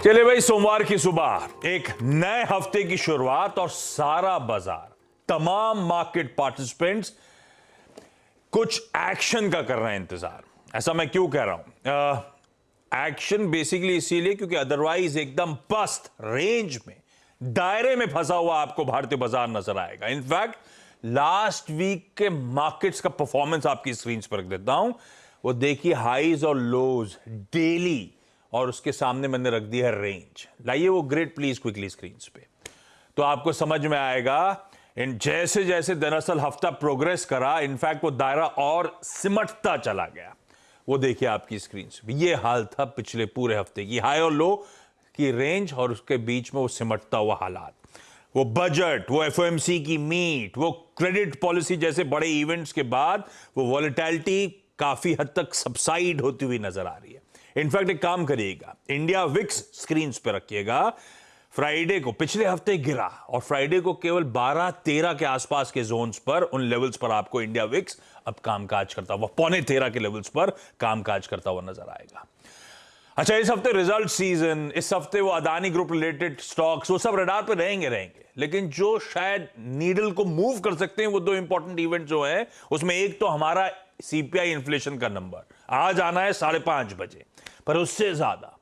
चले भाई, सोमवार की सुबह एक नए हफ्ते की शुरुआत और सारा बाजार, तमाम मार्केट पार्टिसिपेंट्स कुछ एक्शन का कर रहे हैं इंतजार। ऐसा मैं क्यों कह रहा हूं? एक्शन बेसिकली इसीलिए क्योंकि अदरवाइज एकदम पस्त रेंज में, दायरे में फंसा हुआ आपको भारतीय बाजार नजर आएगा। इनफैक्ट लास्ट वीक के मार्केट्स का परफॉर्मेंस आपकी स्क्रीन पर रख देता हूं। वो देखिए, हाईज और लोज डेली, और उसके सामने मैंने रख दिया है रेंज। लाइए वो ग्रिड प्लीज क्विकली स्क्रीन पे, तो आपको समझ में आएगा। इन जैसे जैसे दरअसल हफ्ता प्रोग्रेस करा, इनफैक्ट वो दायरा और सिमटता चला गया। वो देखिए आपकी स्क्रीन पे, ये हाल था पिछले पूरे हफ्ते की, हाई और लो की रेंज और उसके बीच में वो सिमटता हुआ हालात। वो बजट, वो एफओएमसी की मीट, वो क्रेडिट पॉलिसी जैसे बड़े इवेंट्स के बाद वो वॉलेटिलिटी काफी हद तक सबसाइड होती हुई नजर आ रही है। इनफैक्ट एक काम करिएगा, इंडिया विक्स स्क्रीन पे रखिएगा। फ्राइडे को पिछले हफ्ते गिरा और फ्राइडे को केवल 12-13 के आसपास के जोन्स पर, उन लेवल्स पर आपको इंडिया विक्स अब कामकाज करता हुआ, 12.25 के लेवल्स पर कामकाज करता हुआ नजर आएगा। अच्छा, इस हफ्ते रिजल्ट सीजन, इस हफ्ते वो अदानी ग्रुप रिलेटेड स्टॉक्स, वो सब रडार पे रहेंगे। लेकिन जो शायद नीडल को मूव कर सकते हैं, वो दो इंपॉर्टेंट इवेंट जो हैं, उसमें एक तो हमारा सीपीआई इन्फ्लेशन का नंबर आज आना है 5:30 बजे, पर उससे ज्यादा,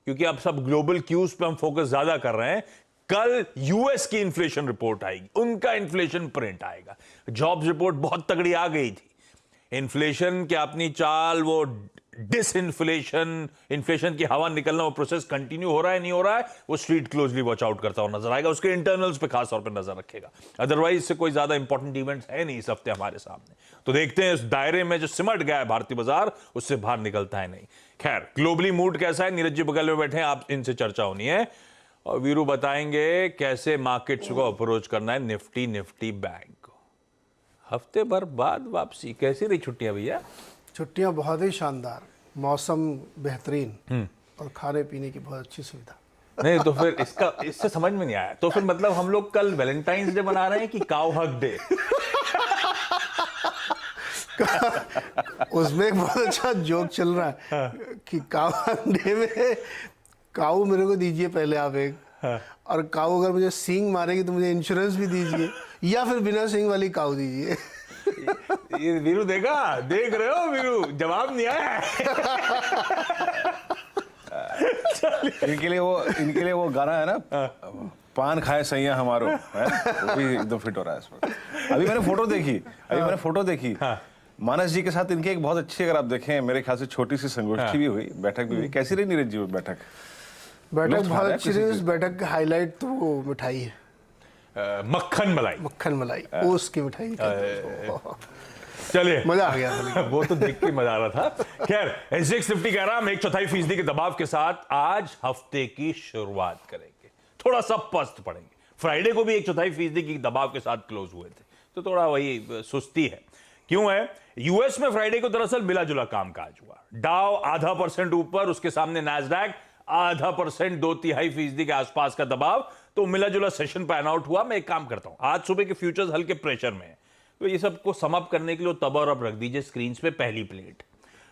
क्योंकि अब सब ग्लोबल क्यूज पे हम फोकस ज्यादा कर रहे हैं, कल यूएस की इन्फ्लेशन रिपोर्ट आएगी, उनका इन्फ्लेशन प्रिंट आएगा। जॉब्स रिपोर्ट बहुत तगड़ी आ गई थी। इन्फ्लेशन की अपनी चाल, वो डिसइन्फ्लेशन, इन्फ्लेशन की हवा निकलना, वो प्रोसेस कंटिन्यू हो रहा है नहीं हो रहा है, वो स्ट्रीट क्लोजली वॉच आउट करता हुआ नजर आएगा। उसके इंटरनल्स पे खास तौर पे नजर रखेगा। अदरवाइज इससे कोई ज्यादा इंपॉर्टेंट इवेंट्स है नहीं इस हफ्ते हमारे सामने। तो देखते हैं, इस दायरे में जो सिमट गया है भारतीय बाजार, उससे बाहर निकलता है नहीं। खैर, ग्लोबली मूड कैसा है? नीरज जी बगल में बैठे हैं, आप इनसे चर्चा होनी है, और वीरू बताएंगे कैसे मार्केट्स को अप्रोच करना है निफ्टी बैंक को। हफ्ते भर बाद वापसी, कैसी रही छुट्टियां भैया? छुट्टियां बहुत ही शानदार, मौसम बेहतरीन और खाने पीने की बहुत अच्छी सुविधा। नहीं तो फिर इससे समझ में नहीं आया। तो फिर मतलब हम लोग कल वैलेंटाइंस डे मना रहे हैं कि काऊ हक डे? उसमें एक बहुत अच्छा जोक चल रहा है कि काऊ हक डे में काऊ मेरे को दीजिए पहले आप एक, और काऊ अगर मुझे सींग मारेगी तो मुझे इंश्योरेंस भी दीजिए, या फिर बिना सींग वाली काऊ दीजिए। ये वीरू देख रहे हो वीरू, जवाब नहीं आया। इनके लिए वो गाना है ना, पान खाए सैया हमारो, है? वो भी एकदम फिट हो रहा है इस वक्त। अभी मैंने फोटो देखी मानस जी के साथ इनकी एक बहुत अच्छी, अगर आप देखें, मेरे ख्याल से छोटी सी संगोष्ठी भी हुई, बैठक भी हुई। कैसी रही नीरज जी वो बैठक? बहुत अच्छी रही। उस बैठक का हाईलाइट तो वो मिठाई है, मक्खन मलाई, ओस की मिठाई। चलिए, मजा आ गया। वो तो देख के मजा आ रहा था। खैर, SGX निफ्टी कह रहा हम 1/4% के दबाव के साथ आज हफ्ते की शुरुआत करेंगे। थोड़ा सा पस्त पड़ेंगे। फ्राइडे को भी 1/4% की दबाव के साथ क्लोज हुए थे, तो थोड़ा वही सुस्ती है। क्यों है? यूएस में फ्राइडे को दरअसल मिला जुला कामकाज हुआ। डाउ 0.5% ऊपर, उसके सामने नैस्डैक 0.5%, 2/3% के आसपास का दबाव। तो मिला जुला सेशन पैन आउट हुआ। मैं एक काम करता हूं, आज सुबह के फ्यूचर्स हल्के प्रेशर में है, तो ये सबको समअप करने के लिए तब और अब रख दीजिए स्क्रीन पे पहली प्लेट।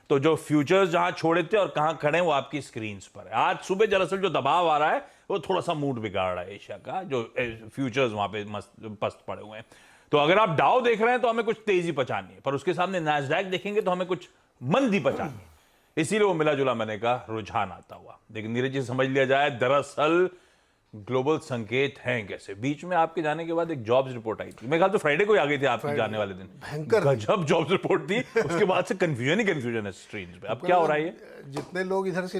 तो जो फ्यूचर्स जहां छोड़े थे और कहां खड़े हैं, वो आपकी स्क्रीन पर है। आज सुबह दरअसल जो दबाव आ रहा है, वो थोड़ा सा मूड बिगाड़ रहा है एशिया का, जो फ्यूचर्स वहां पे पस्त पड़े हुए हैं। तो अगर आप डाउ देख रहे हैं तो हमें कुछ तेजी पचानी है, पर उसके सामने नैस्डैक देखेंगे तो हमें कुछ मंदी पचानी है। इसीलिए वो मिला जुला मैंने कहा रुझान आता हुआ। लेकिन नीरज जी समझ लिया जाए, दरअसल ग्लोबल संकेत हैं कैसे। बीच में आपके जाने के बाद एक जॉब्स रिपोर्ट आई थी, मैं कहा तो फ्राइडे को ही आ गई थी आपके जाने वाले दिन, भयंकर गजब जॉब्स रिपोर्ट थी। उसके बाद से कंफ्यूजन है स्क्रीन पे। अब क्या हो रहा है? जितने लोग इधर से